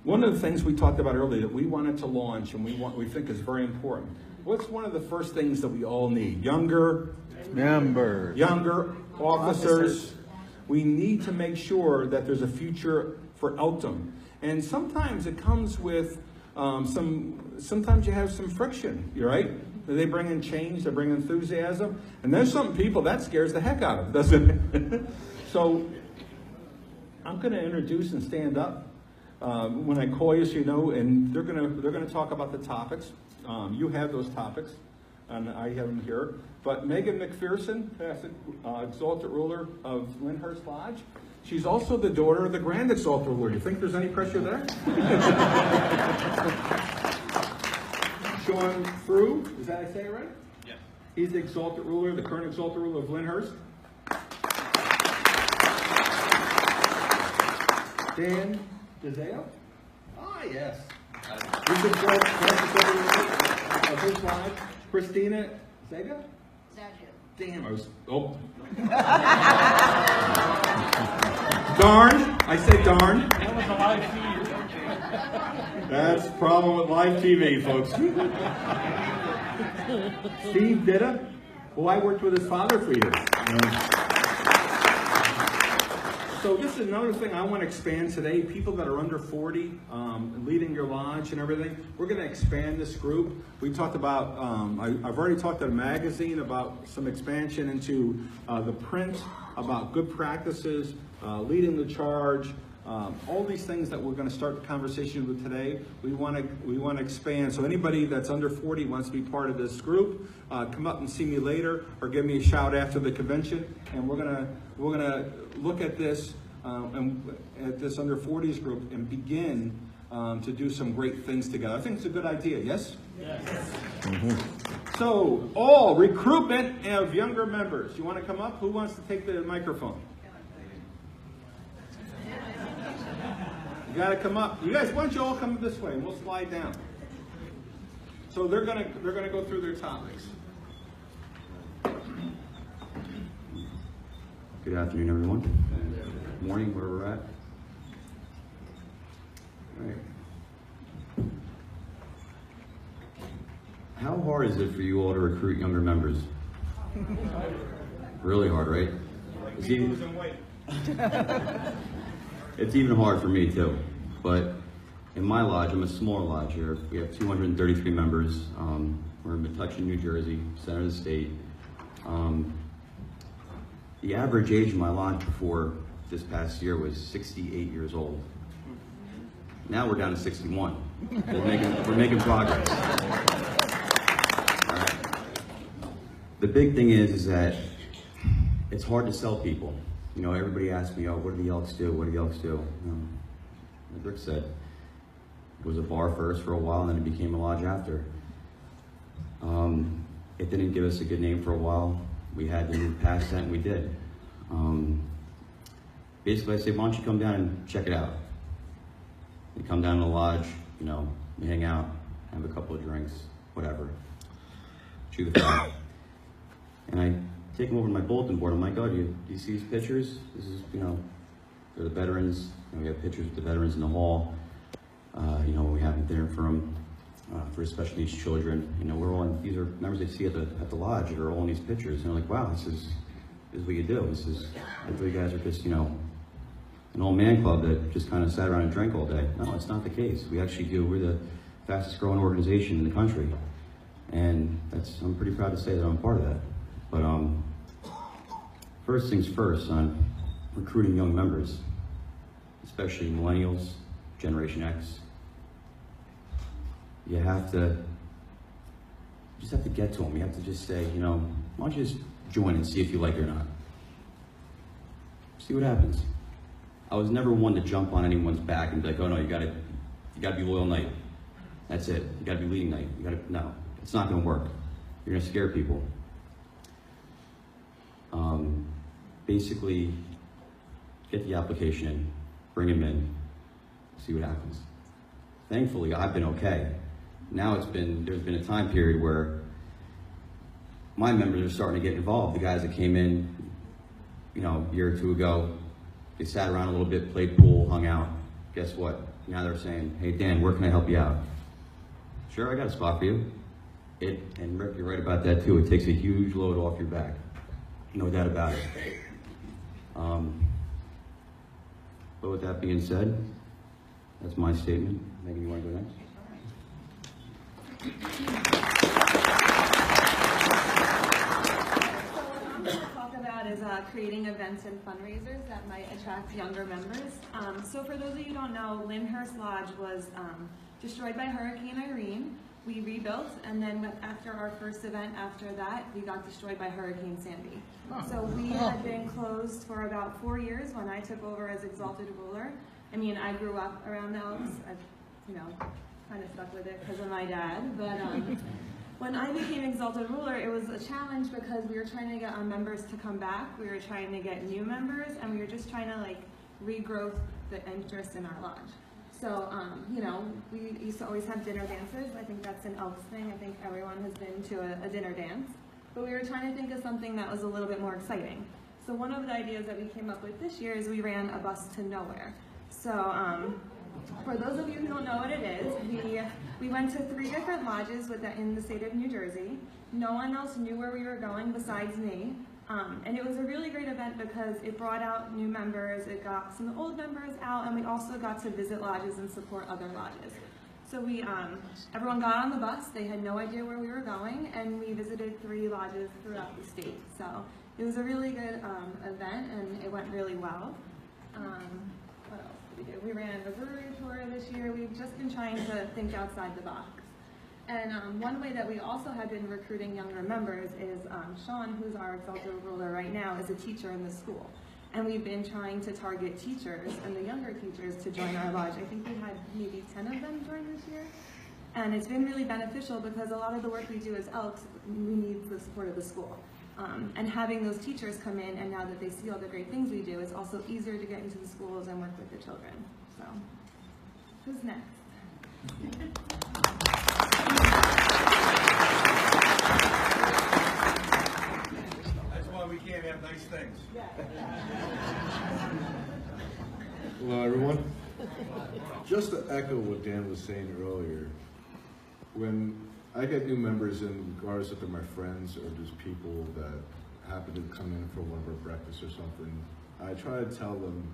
One of the things we talked about earlier that we wanted to launch and we think is very important. What's one of the first things that we all need? Younger members, younger officers. We need to make sure that there's a future for Eltum. And sometimes it comes with sometimes you have some friction, you're right? They bring in change, they bring enthusiasm, and there's some people that scares the heck out of, doesn't it? So I'm going to introduce and stand up when I call you, so you know, and they're going to talk about the topics. You have those topics, and I have them here. But Megan McPherson, Exalted Ruler of Lyndhurst Lodge. She's also the daughter of the Grand Exalted Ruler. Do you think there's any pressure there? Sean Frew, is that I say it right? Yes. He's the Exalted Ruler, the current Exalted Ruler of Lyndhurst. Dan DeZeo? Ah, yes. He's the Exalted Ruler of his lodge. Christina Zega? Damn, I was, oh. Darn, I said darn. That was a live feed. That's the problem with live TV, folks. Steve Ditta, who I worked with his father for years. So this is another thing I want to expand today. People that are under 40, leading your lodge and everything, we're going to expand this group. We talked about, I've already talked to a magazine about some expansion into the print, about good practices, leading the charge, all these things that we're going to start the conversation with today. We want to expand. So anybody that's under 40 wants to be part of this group, come up and see me later, or give me a shout after the convention, and we're gonna look at this and at this under 40s group and begin to do some great things together. I think it's a good idea. Yes. Yes. Mm-hmm. So all recruitment of younger members. You want to come up? Who wants to take the microphone? You got to come up. You guys, why don't you all come this way and we'll slide down. So they're gonna go through their topics. Good afternoon, everyone. Good morning, where we're at. All right. How hard is it for you all to recruit younger members? Really hard, right? It's even hard for me too, but in my lodge, I'm a small lodge here. We have 233 members. We're in Metuchen, New Jersey, center of the state. The average age of my lodge before this past year was 68 years old. Now we're down to 61. We're making progress. All right. The big thing is that it's hard to sell people. You know, everybody asks me, oh, what do the Elks do? What do the Elks do? Like Rick said, it was a bar first for a while, and then it became a lodge after. It didn't give us a good name for a while. We had to move past that, and we did. Basically, I say, why don't you come down and check it out? You come down to the lodge, you know, you hang out, have a couple of drinks, whatever. Chew the fat. And I take them over to my bulletin board. I'm like, oh, do you see these pictures? This is, you know, they're the veterans. You know, we have pictures with the veterans in the hall. You know, we have dinner for them, for special needs children. You know, we're all, these are members they see at the lodge that are all in these pictures. And they're like, wow, this is what you do. This is, I thought you guys are just, you know, an old man club that just kind of sat around and drank all day. No, it's not the case. We actually do. We're the fastest growing organization in the country. And I'm pretty proud to say that I'm part of that. But first things first on recruiting young members, especially millennials, Generation X. You just have to get to them. You have to just say, you know, why don't you just join and see if you like it or not. See what happens. I was never one to jump on anyone's back and be like, oh no, you gotta be loyal night. That's it. You gotta be leading night. No, it's not gonna work. You're gonna scare people. Basically, get the application in, bring them in, see what happens. Thankfully, I've been okay. Now there's been a time period where my members are starting to get involved. The guys that came in, you know, a year or two ago, they sat around a little bit, played pool, hung out. Guess what? Now they're saying, hey Dan, where can I help you out? Sure, I got a spot for you. And Rick, you're right about that too. It takes a huge load off your back. No doubt about it. But with that being said, that's my statement. Megan, you want to go next? Is creating events and fundraisers that might attract younger members. So for those of you who don't know, Lyndhurst Lodge was destroyed by Hurricane Irene. We rebuilt, and then after our first event after that, we got destroyed by Hurricane Sandy. So we had been closed for about 4 years when I took over as Exalted Ruler. I mean, I grew up around the Elks. I, kind of stuck with it because of my dad, but when I became Exalted Ruler, it was a challenge because we were trying to get our members to come back, we were trying to get new members, and we were just trying to regrow the interest in our lodge. So, we used to always have dinner dances. I think that's an Elks thing. I think everyone has been to a dinner dance. But we were trying to think of something that was a little bit more exciting. So one of the ideas that we came up with this year is we ran a bus to nowhere. So, for those of you who don't know what it is, we went to 3 different lodges in the state of New Jersey. No one else knew where we were going besides me. And it was a really great event because it brought out new members, it got some old members out, and we also got to visit lodges and support other lodges. So everyone got on the bus, they had no idea where we were going, and we visited 3 lodges throughout the state. So it was a really good event, and it went really well. What else did we do? We ran a brewery tour this year. We've just been trying to think outside the box. And one way that we also have been recruiting younger members is Sean, who's our Exalted Ruler right now, is a teacher in the school. And we've been trying to target teachers and the younger teachers to join our lodge. I think we had maybe 10 of them join this year. And it's been really beneficial because a lot of the work we do as Elks, we need the support of the school. And having those teachers come in, and now that they see all the great things we do, it's also easier to get into the schools and work with the children. So, who's next? That's why we can't have nice things. Hello, everyone. Just to echo what Dan was saying earlier, when I get new members in, regardless if they're my friends or just people that happen to come in for one of our breakfasts or something, I try to tell them,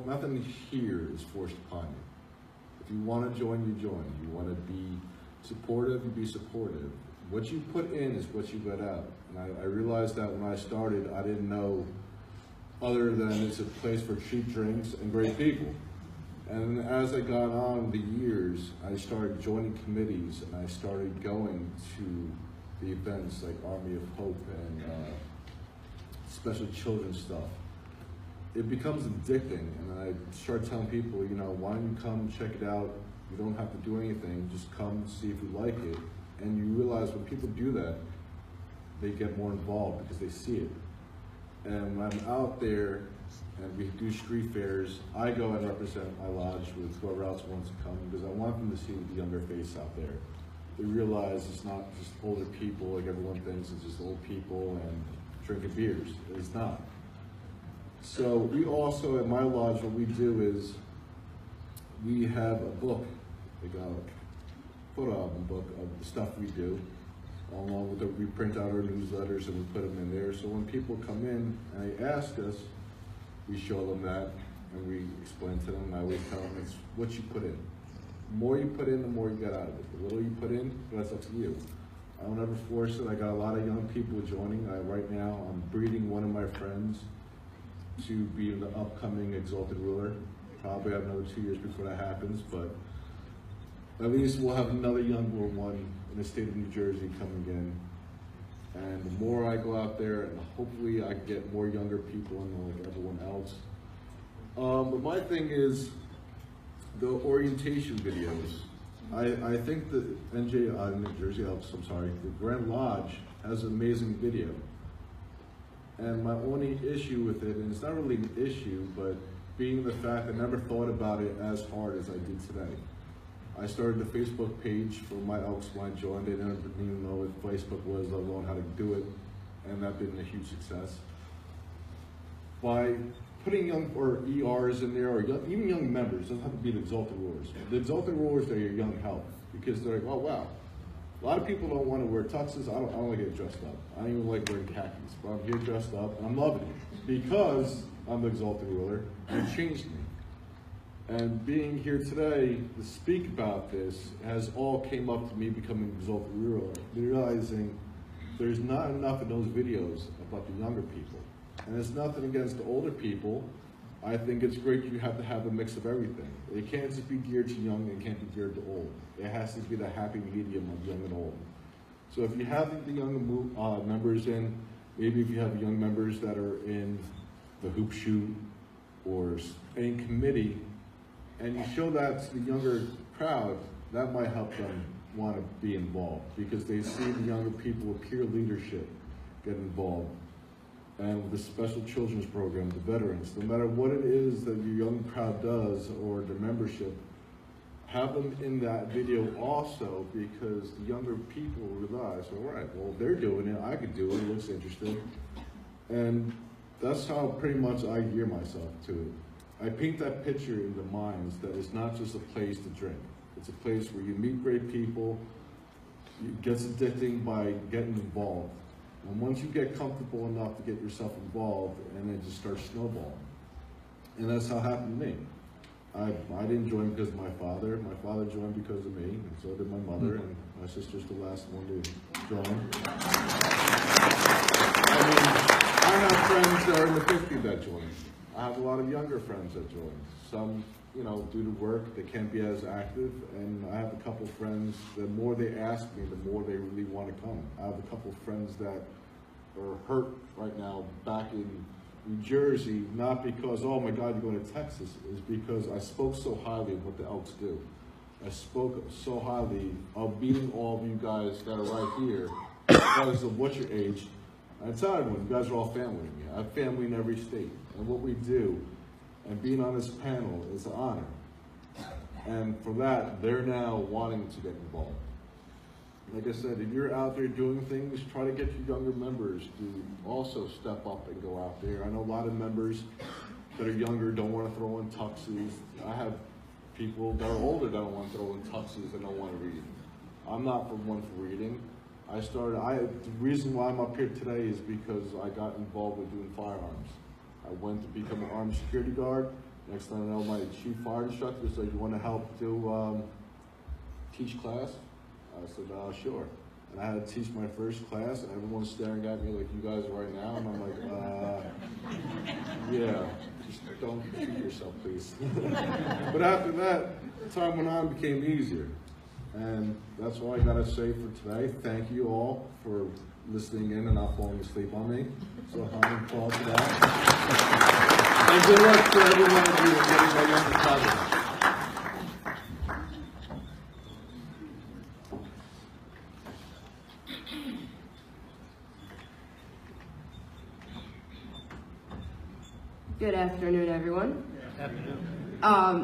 nothing here is forced upon you. If you want to join, you join. You want to be supportive, you be supportive. What you put in is what you let out. And I realized that when I started, I didn't know other than it's a place for cheap drinks and great people. And as I got on the years, I started joining committees and I started going to the events like Army of Hope and special children's stuff. It becomes addicting, and I start telling people, why don't you come check it out? You don't have to do anything, just come see if you like it. And you realize when people do that, they get more involved because they see it. And when I'm out there and we do street fairs, I go and represent my lodge with whoever else wants to come because I want them to see the younger face out there. They realize it's not just older people like everyone thinks, it's just old people and drinking beers. It's not. So we also, at my lodge, what we do is we have a book, like a photo album book of the stuff we do, along with we print out our newsletters and we put them in there. So when people come in and they ask us, we show them that and we explain to them, and I always tell them it's what you put in. The more you put in, the more you get out of it. The little you put in, that's up to you. I don't ever force it. I got a lot of young people joining. Right now, I'm breeding one of my friends to be the upcoming Exalted Ruler. Probably have another 2 years before that happens, but at least we'll have another younger one in the state of New Jersey coming in. And the more I go out there, and hopefully I get more younger people in like everyone else. But my thing is the orientation videos. I think the New Jersey Elks, the Grand Lodge has an amazing video. And my only issue with it, and it's not really an issue, but being the fact I never thought about it as hard as I did today. I started the Facebook page for my Elks when I joined. They didn't even know what Facebook was, let alone how to do it, and that's been a huge success. By putting young, or ERs in there, or even young members, doesn't have to be the exalted rulers. The exalted rulers are your young help, because they're like, oh wow, a lot of people don't want to wear tuxes. I don't like to get dressed up. I don't even like wearing khakis, but I'm here dressed up, and I'm loving it, because I'm the exalted ruler, and it changed me. And being here today to speak about this has all came up to me becoming exalted ruler, realizing there's not enough in those videos about the younger people. And it's nothing against the older people. I think it's great you have to have a mix of everything. It can't just be geared to young, and it can't be geared to old. It has to be the happy medium of young and old. So if you have the young members in, maybe if you have young members that are in the hoop shoot or any committee, and you show that to the younger crowd, that might help them want to be involved, because they see the younger people with peer leadership get involved. And with the special children's program, the veterans, no matter what it is that your young crowd does or the membership, have them in that video also, because the younger people realize, all right, well, they're doing it, I could do it, it looks interesting. And that's how pretty much I gear myself to it. I paint that picture in the minds that it's not just a place to drink. It's a place where you meet great people, it gets addicting by getting involved. And once you get comfortable enough to get yourself involved, and it just starts snowballing. And that's how it happened to me. I didn't join because of my father. My father joined because of me, and so did my mother, and my sister's the last one to join. I mean, I have friends that are in the 50s that joined. I have a lot of younger friends that join. Some, you know, due to work, they can't be as active, and I have a couple friends, the more they ask me, the more they really want to come. I have a couple friends that are hurt right now back in New Jersey, not because, oh my God, you're going to Texas, is because I spoke so highly of what the Elks do. I spoke so highly of meeting all of you guys that are right here, regardless of what your age. I tell everyone, you guys are all family to me. I have family in every state. And what we do, and being on this panel is an honor. And for that, they're now wanting to get involved. Like I said, if you're out there doing things, try to get your younger members to also step up and go out there. I know a lot of members that are younger don't want to throw in tuxes. I have people that are older that don't want to throw in tuxes and don't want to read. I'm not for one for reading. The reason why I'm up here today is because I got involved with doing firearms. I went to become an armed security guard. Next thing I know, my chief fire instructor said, you want to help do teach class? I said, sure. And I had to teach my first class, and everyone's staring at me like you guys are right now, and I'm like, yeah, just don't shoot yourself, please. But after that, time went on, became easier. And that's all I gotta say for today. Thank you all for listening in and not falling asleep on me. So a round of applause for that. And good luck to every one of you in getting my younger cousins. Good afternoon, everyone.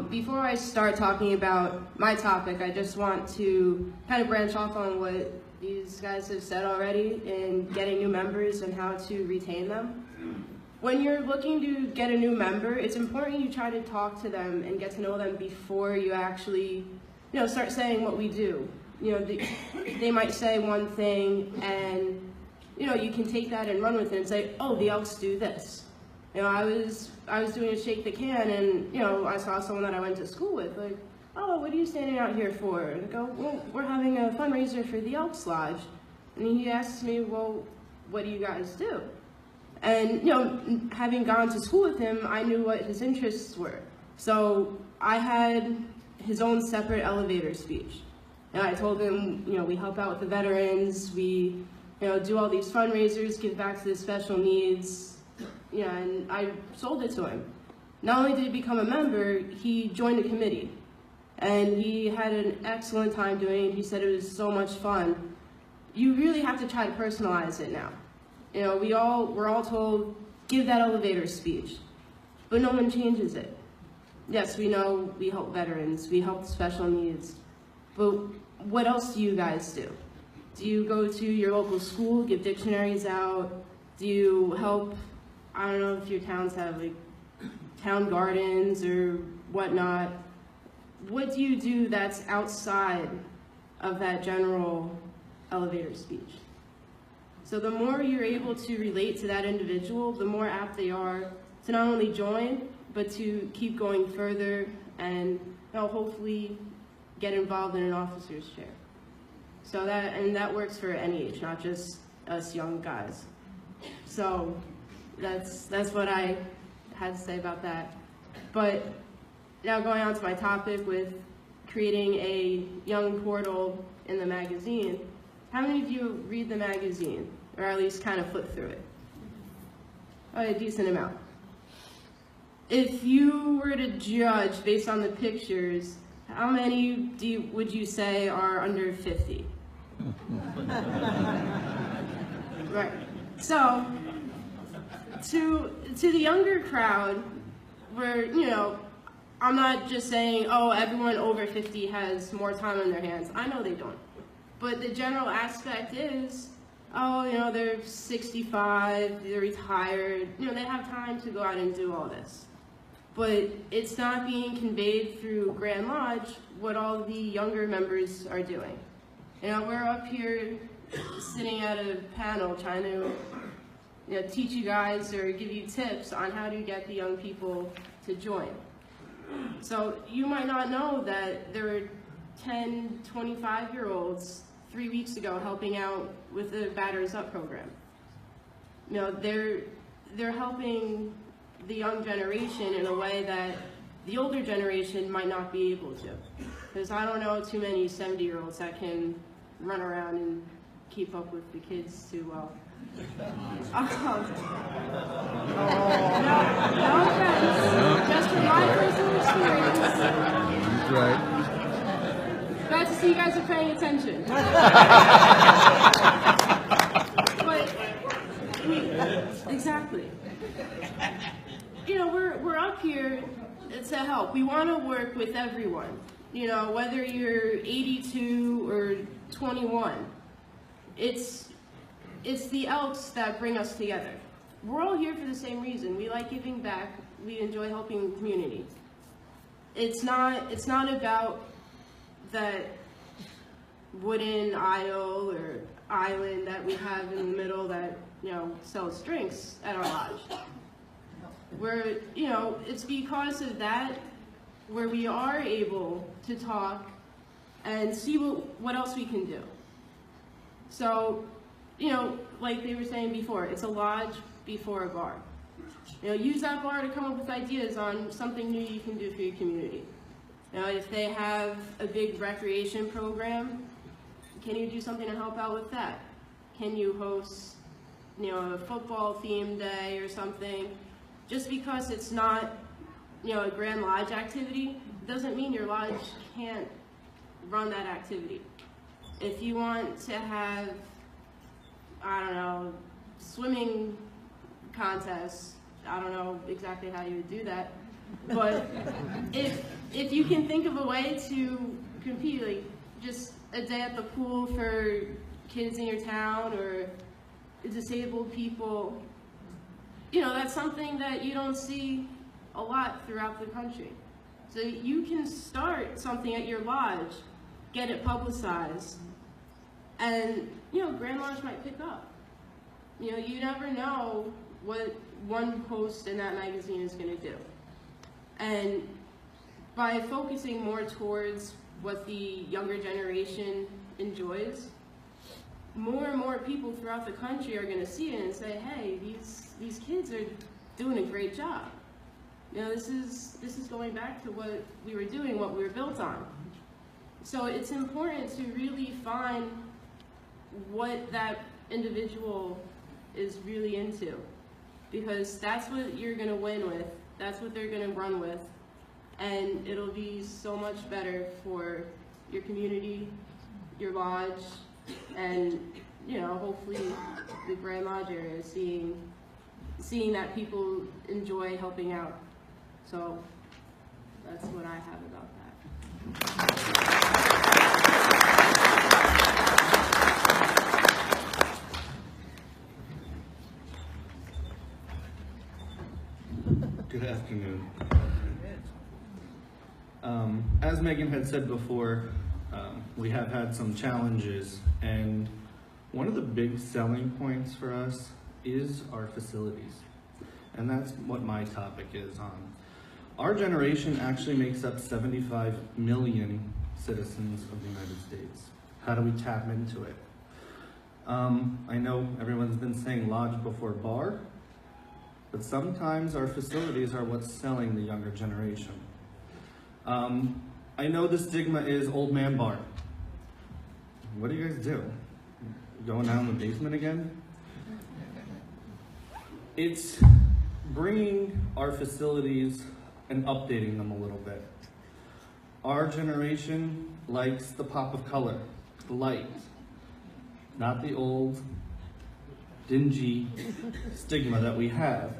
Before I start talking about my topic, I just want to kind of branch off on what these guys have said already in getting new members and how to retain them. When you're looking to get a new member, it's important you try to talk to them and get to know them before you actually, start saying what we do. They might say one thing, and you can take that and run with it and say, oh, the Elks do this. I was doing a shake the can, and I saw someone that I went to school with, like, oh, what are you standing out here for? And I go, well, we're having a fundraiser for the Elks Lodge. And he asks me, well, what do you guys do? And having gone to school with him, I knew what his interests were. So I had his own separate elevator speech. And I told him, we help out with the veterans, we do all these fundraisers, give back to the special needs. And I sold it to him. Not only did he become a member, he joined the committee. And he had an excellent time doing it. He said it was so much fun. You really have to try to personalize it now. We're all told, give that elevator speech. But no one changes it. Yes, we know we help veterans, we help special needs. But what else do you guys do? Do you go to your local school, give dictionaries out? Do you help, I don't know if your towns have like town gardens or whatnot. What do you do that's outside of that general elevator speech? So the more you're able to relate to that individual, the more apt they are to not only join, but to keep going further and hopefully get involved in an officer's chair. So that works for any age, not just us young guys. So that's what I had to say about that. But now going on to my topic with creating a young portal in the magazine. How many of you read the magazine, or at least kind of flip through it? A decent amount. If you were to judge based on the pictures, how many would you say are under 50? Right. So, to the younger crowd, where, I'm not just saying, oh, everyone over 50 has more time on their hands. I know they don't. But the general aspect is, oh, they're 65, they're retired, they have time to go out and do all this. But it's not being conveyed through Grand Lodge what all the younger members are doing. We're up here sitting at a panel trying to teach you guys or give you tips on how to get the young people to join. So you might not know that there were 10, 25-year-olds 3 weeks ago helping out with the Batters Up program. They're helping the young generation in a way that the older generation might not be able to. Because I don't know too many 70-year-olds that can run around and keep up with the kids too well. No offense, just from my personal experience. That's right. Glad to see you guys are paying attention. But, exactly. We're up here to help. We want to work with everyone. Whether you're 82 or 21, it's the Elks that bring us together. We're all here for the same reason. We like giving back. We enjoy helping the community. It's not about that wooden idol or island that we have in the middle that sells drinks at our lodge. Where it's because of that where we are able to talk and see what else we can do. So, like they were saying before, it's a lodge before a bar. Use that bar to come up with ideas on something new you can do for your community. If they have a big recreation program, can you do something to help out with that? Can you host, a football themed day or something? Just because it's not, a Grand Lodge activity doesn't mean your lodge can't run that activity. If you want to have, swimming contests, I don't know exactly how you would do that, but if you can think of a way to compete, like just a day at the pool for kids in your town or disabled people, that's something that you don't see a lot throughout the country. So you can start something at your lodge, get it publicized, and Grand Lodge might pick up. You never know what one post in that magazine is going to do. And by focusing more towards what the younger generation enjoys, more and more people throughout the country are going to see it and say, hey, these kids are doing a great job. This is going back to what we were doing, what we were built on. So it's important to really find what that individual is really into, because that's what you're going to win with, that's what they're going to run with, and it'll be so much better for your community, your lodge, and hopefully the Grand Lodge area, seeing that people enjoy helping out. So that's what I have about that. Good afternoon. afternoon. As Megan had said before, we have had some challenges, and one of the big selling points for us is our facilities. And that's what my topic is on. Our generation actually makes up 75 million citizens of the United States. How do we tap into it? I know everyone's been saying lodge before bar, but sometimes our facilities are what's selling the younger generation. I know the stigma is old man bar. What do you guys do? Going down in the basement again? It's bringing our facilities and updating them a little bit. Our generation likes the pop of color, the light, not the old, dingy stigma that we have.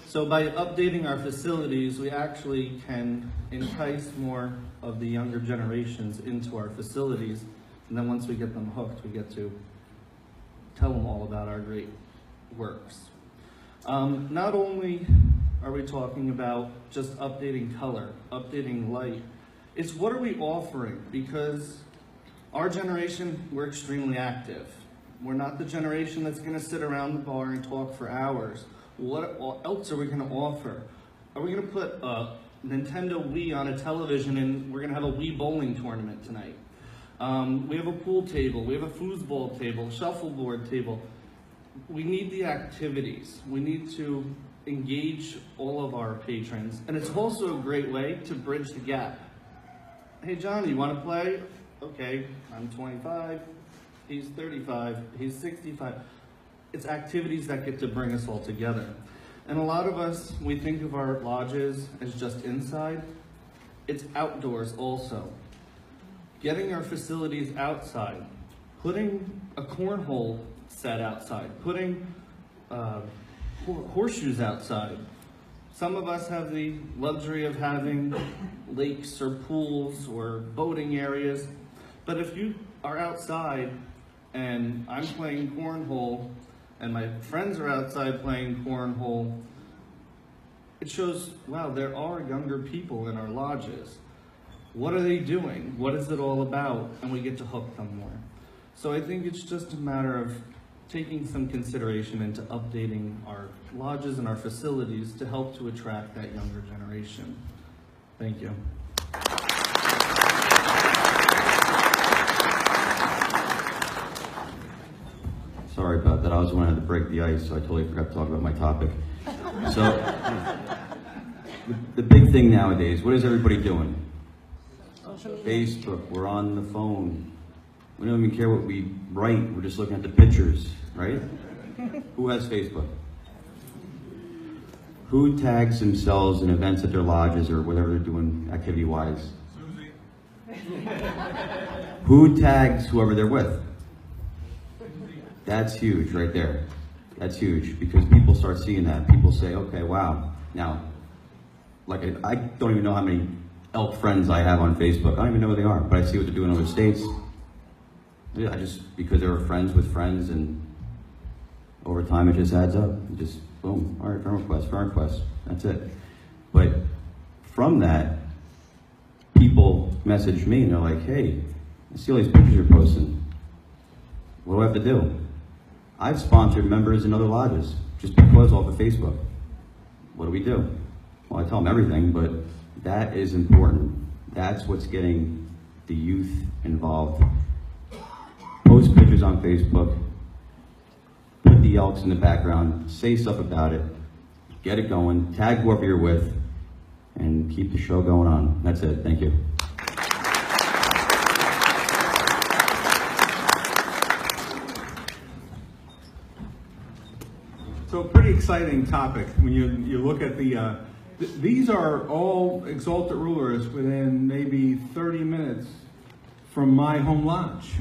So by updating our facilities, we actually can entice more of the younger generations into our facilities. And then once we get them hooked, we get to tell them all about our great works. Not only are we talking about just updating color, updating light, it's what are we offering? Because our generation, we're extremely active. We're not the generation that's gonna sit around the bar and talk for hours. What else are we gonna offer? Are we gonna put a Nintendo Wii on a television and we're gonna have a Wii bowling tournament tonight? We have a pool table, we have a foosball table, shuffleboard table. We need the activities. We need to engage all of our patrons. And it's also a great way to bridge the gap. Hey Johnny, you wanna play? Okay, I'm 25, he's 35, he's 65. It's activities that get to bring us all together. And a lot of us, we think of our lodges as just inside. It's outdoors also. Getting our facilities outside, putting a cornhole set outside, putting horseshoes outside. Some of us have the luxury of having lakes or pools or boating areas. But if you are outside and I'm playing cornhole and my friends are outside playing cornhole, it shows, wow, there are younger people in our lodges. What are they doing? What is it all about? And we get to hook them more. So I think it's just a matter of taking some consideration into updating our lodges and our facilities to help to attract that younger generation. Thank you. Sorry about that. I was the one who had to break the ice, so I totally forgot to talk about my topic. So, the big thing nowadays, what is everybody doing? Facebook, we're on the phone. We don't even care what we write, we're just looking at the pictures, right? Who has Facebook? Who tags themselves in events at their lodges or whatever they're doing activity-wise? Who tags whoever they're with? That's huge right there. That's huge because people start seeing that. People say, okay, wow. Now, like I don't even know how many elk friends I have on Facebook. I don't even know who they are, but I see what they're doing in other states. Yeah, because they were friends with friends, and over time it just adds up. It just, boom, all right, friend request, that's it. But from that, people message me and they're like, hey, I see all these pictures you're posting. What do I have to do? I've sponsored members in other lodges just because off of Facebook. What do we do? Well, I tell them everything, but that is important. That's what's getting the youth involved. Post pictures on Facebook, put the Elks in the background, say stuff about it, get it going, tag whoever you're with, and keep the show going on. That's it. Thank you. So pretty exciting topic when you look at the, these are all exalted rulers within maybe 30 minutes from my home lodge.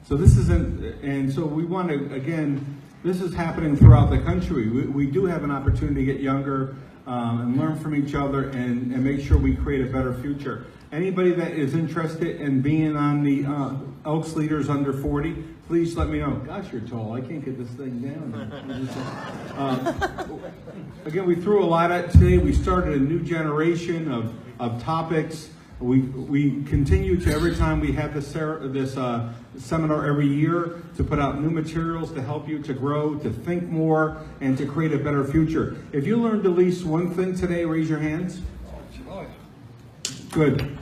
So this isn't, and so we want to, again, this is happening throughout the country. We do have an opportunity to get younger and learn from each other and make sure we create a better future. Anybody that is interested in being on the Elks Leaders Under 40, please let me know. Gosh, you're tall. I can't get this thing down. Again, we threw a lot at today. We started a new generation of topics. We continue to, every time we have this seminar every year, to put out new materials to help you to grow, to think more, and to create a better future. If you learned at least one thing today, raise your hands. Good.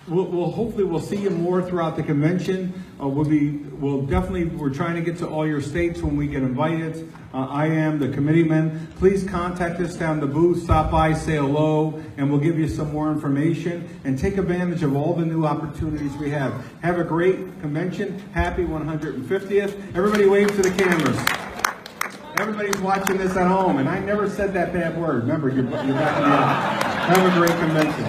Hopefully we'll see you more throughout the convention. We're trying to get to all your states when we get invited. I am the committeeman. Please contact us down the booth, stop by, say hello, and we'll give you some more information and take advantage of all the new opportunities we have. Have a great convention. Happy 150th. Everybody wave to the cameras. Everybody's watching this at home, and I never said that bad word. Remember, you're backing me up. Have a great convention.